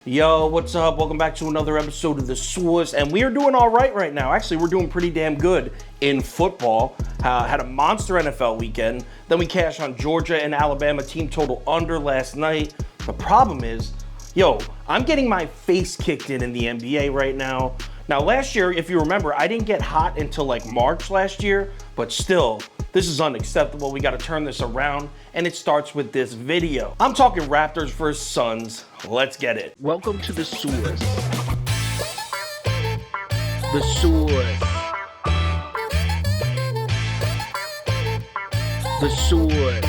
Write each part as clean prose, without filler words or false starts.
Yo, what's up? Welcome back to another episode of The Source, and we are doing all right now. Actually, we're doing pretty damn good in football. Had a monster NFL weekend. Then we cashed on Georgia and Alabama team total under last night. The problem is, I'm getting my face kicked in the NBA right now. Now, last year, if you remember, I didn't get hot until like March last year, but still, this is unacceptable. We got to turn this around, and it starts with this video. I'm talking Raptors versus Suns. Let's get it. Welcome to The Source. The Source. The Source.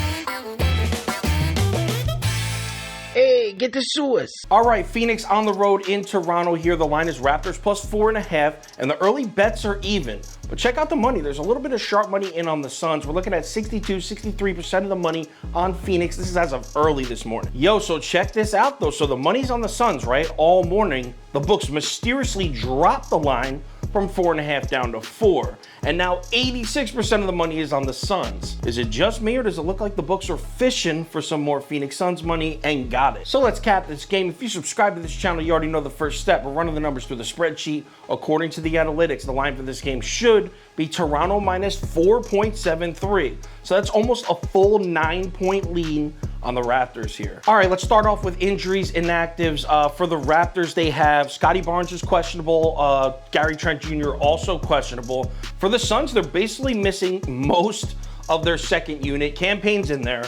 Hey, get the Source. All right, Phoenix on the road in Toronto here. The line is Raptors plus 4.5, and the early bets are even. But check out the money. There's a little bit of sharp money in on the Suns. We're looking at 63% of the money on Phoenix. This is as of early this morning. So check this out, though. So the money's on the Suns, right? All morning, the books mysteriously dropped the line from 4.5 down to 4. And now 86% of the money is on the Suns. Is it just me, or does it look like the books are fishing for some more Phoenix Suns money and got it? So let's cap this game. If you subscribe to this channel, you already know the first step. We're running the numbers through the spreadsheet. According to the analytics, the line for this game should be Toronto minus 4.73. So that's almost a full 9-point lead on the Raptors here. All right, let's start off with injuries, inactives. For the Raptors, they have Scotty Barnes is questionable. Gary Trent Jr. also questionable. For the Suns, they're basically missing most of their second unit. Campaign's in there.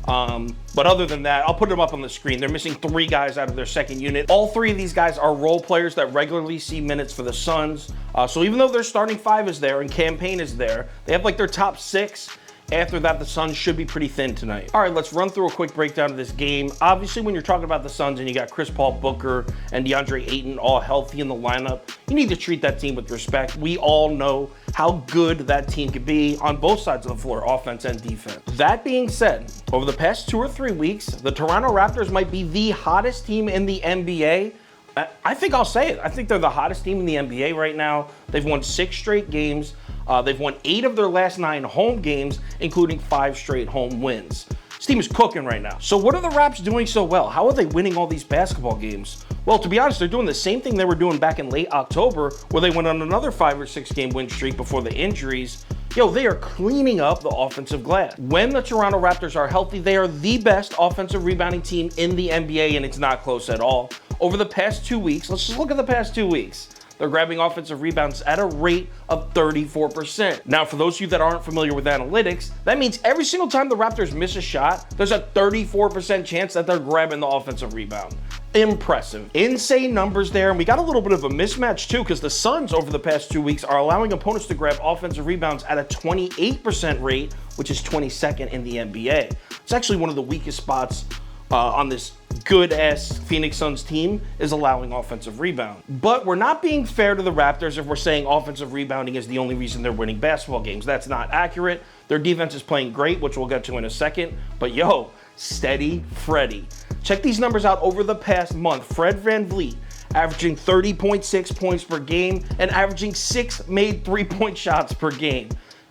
But other than that, I'll put them up on the screen. They're missing 3 guys out of their second unit. All 3 of these guys are role players that regularly see minutes for the Suns. So even though their starting 5 is there and Campaign is there, they have like their top 6. After that, the Suns should be pretty thin tonight. All right, let's run through a quick breakdown of this game. Obviously, when you're talking about the Suns and you got Chris Paul, Booker, and DeAndre Ayton all healthy in the lineup, you need to treat that team with respect. We all know how good that team could be on both sides of the floor, offense and defense. That being said, over the past 2 or 3 weeks, the Toronto Raptors might be the hottest team in the NBA. I think I'll say it. I think they're the hottest team in the NBA right now. They've won 6 straight games. They've won 8 of their last 9 home games, including 5 straight home wins. This team is cooking right now. So what are the Raps doing so well? How are they winning all these basketball games? Well, to be honest, they're doing the same thing they were doing back in late October, where they went on another 5 or 6 game win streak before the injuries. They are cleaning up the offensive glass. When the Toronto Raptors are healthy, they are the best offensive rebounding team in the NBA, and it's not close at all. Over the past 2 weeks, let's just look at the past 2 weeks. They're grabbing offensive rebounds at a rate of 34%. Now, for those of you that aren't familiar with analytics, that means every single time the Raptors miss a shot, there's a 34% chance that they're grabbing the offensive rebound. Impressive. Insane numbers there, and we got a little bit of a mismatch too, because the Suns over the past 2 weeks are allowing opponents to grab offensive rebounds at a 28% rate, which is 22nd in the NBA. It's actually one of the weakest spots on this good-ass Phoenix Suns team is allowing offensive rebound. But we're not being fair to the Raptors if we're saying offensive rebounding is the only reason they're winning basketball games. That's not accurate. Their defense is playing great, which we'll get to in a second. But steady Freddy. Check these numbers out over the past month. Fred VanVleet averaging 30.6 points per game and averaging 6 made 3-point shots per game.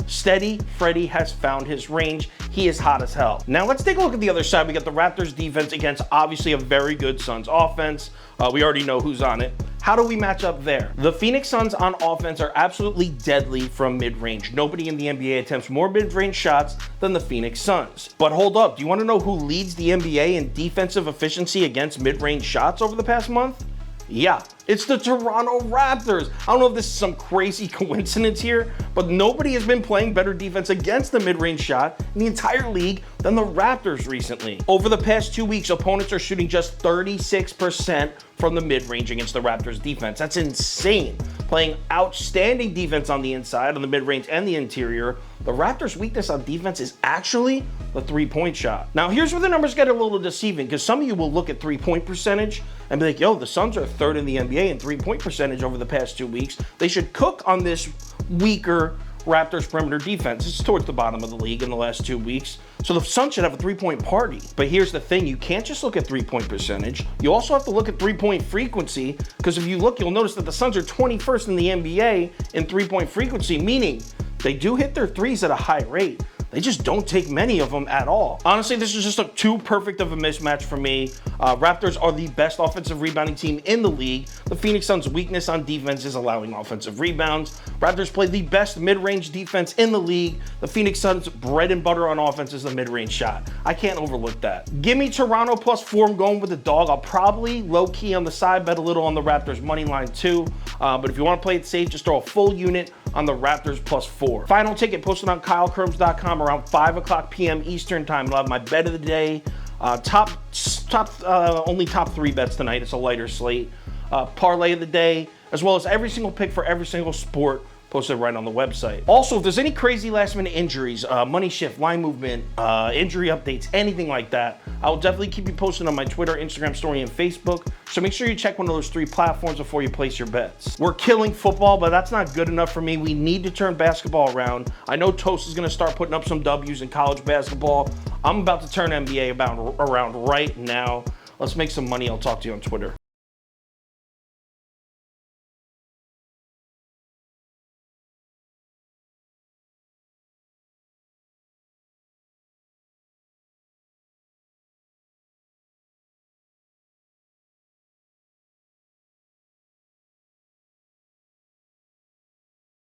Steady Freddy has found his range. He is hot as hell. Now let's take a look at the other side. We got the Raptors defense against obviously a very good Suns offense. We already know who's on it. How do we match up there? The Phoenix Suns on offense are absolutely deadly from mid-range. Nobody in the NBA attempts more mid-range shots than the Phoenix Suns. But hold up, do you want to know who leads the NBA in defensive efficiency against mid-range shots over the past month? Yeah, it's the Toronto Raptors. I don't know if this is some crazy coincidence here, but nobody has been playing better defense against the mid-range shot in the entire league than the Raptors recently. Over the past 2 weeks, opponents are shooting just 36% from the mid-range against the Raptors defense. That's insane. Playing outstanding defense on the inside, on the mid-range and the interior. The Raptors' weakness on defense is actually the 3-point shot. Now, here's where the numbers get a little deceiving, because some of you will look at 3-point percentage and be like, the Suns are 3rd in the NBA in 3-point percentage over the past 2 weeks. They should cook on this weaker Raptors perimeter defense. It's towards the bottom of the league in the last 2 weeks. So the Suns should have a 3-point party. But here's the thing, you can't just look at 3-point percentage. You also have to look at 3-point frequency, because if you look, you'll notice that the Suns are 21st in the NBA in 3-point frequency, meaning they do hit their threes at a high rate. they just don't take many of them at all. Honestly, this is just too perfect of a mismatch for me. Raptors are the best offensive rebounding team in the league. The Phoenix Suns' weakness on defense is allowing offensive rebounds. Raptors play the best mid-range defense in the league. The Phoenix Suns' bread and butter on offense is the mid-range shot. I can't overlook that. Give me Toronto +4. I'm going with the dog. I'll probably low-key on the side bet a little on the Raptors money line too. But if you want to play it safe, just throw a full unit on the Raptors +4. Final ticket posted on KyleKirms.com around 5 o'clock p.m. Eastern time. I'll have my bet of the day. Only top 3 bets tonight. It's a lighter slate. Parlay of the day, as well as every single pick for every single sport posted right on the website. Also, if there's any crazy last-minute injuries, money shift, line movement, injury updates, anything like that, I'll definitely keep you posted on my Twitter, Instagram story, and Facebook. So make sure you check one of those 3 platforms before you place your bets. We're killing football, but that's not good enough for me. We need to turn basketball around. I know Toast is going to start putting up some W's in college basketball. I'm about to turn NBA around right now. Let's make some money. I'll talk to you on Twitter.